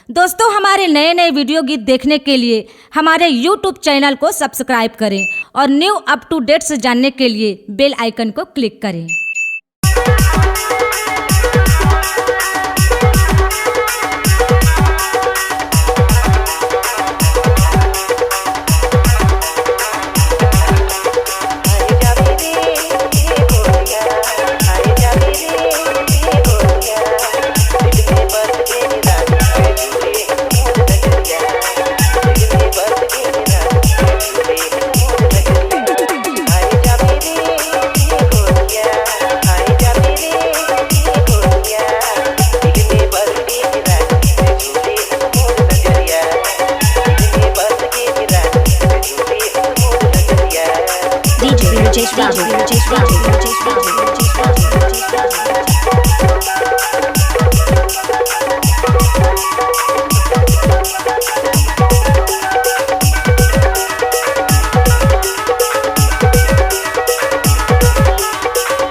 दोस्तों, हमारे नए नए वीडियो गीत देखने के लिए हमारे YouTube चैनल को सब्सक्राइब करें और न्यू अप टू डेट्स जानने के लिए बेल आइकन को क्लिक करें।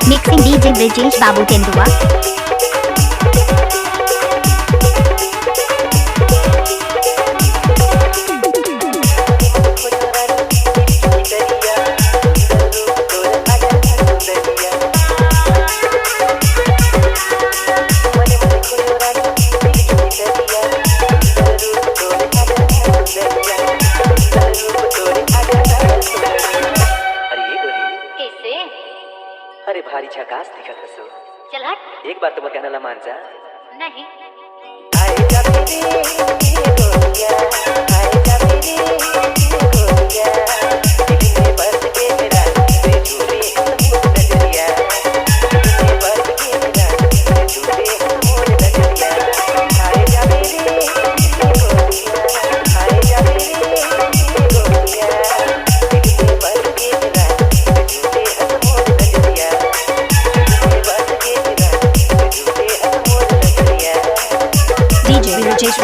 Mixing DJ Brijesh Babu Tendua. अरे भारी झकास दिखत हसो। चल हट। एक बार तो मैं कहना ला मान जा। नहीं। आए जा मेरी गोरिया, आए जा मेरी गोरिया, दिल में बस के मेरा ते झूले मोर नजरिया, दिल में बस के मेरा ते झूले मोर नजरिया। आए जा मेरी गोरिया, आए जा मेरी गोरिया, दिल में बस के मेरा ते झूले मोर नजरिया। DJ Brijesh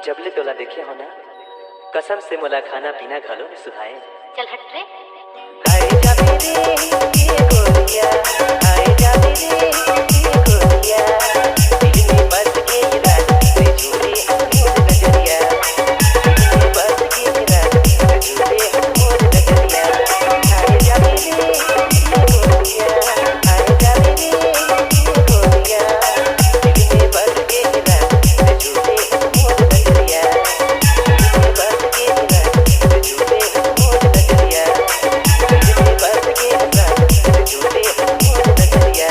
जबले तोला देखे हो ना, कसम से मोला खाना पीना घलो में सुहाए। चल हट रे। आए जा मेरी गोरिया, आए जा मेरी गोरिया, दिल में बस के मेरा ते झूले मोर नजरिया, दिल में बस के मेरा ते झूले मोर नजरिया। आए जा मेरी गोरिया, आए जा मेरी गोरिया, दिल में बस के मेरा ते झूले मोर नजरिया, दिल में बस के मेरा ते झूले मोर नजरिया, दिल में बस के मेरा ते झूले मोर नजरिया,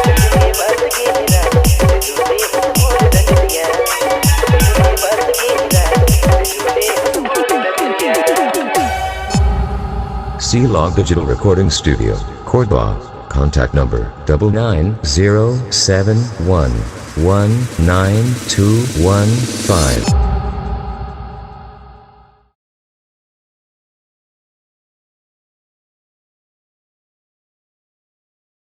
दिल में बस के मेरा ते झूले मोर नजरिया, दिल में बस के मेरा ते झूले मोर नजरिया। C-Log Digital Recording Studio, Cordoba. Contact number 9907119215.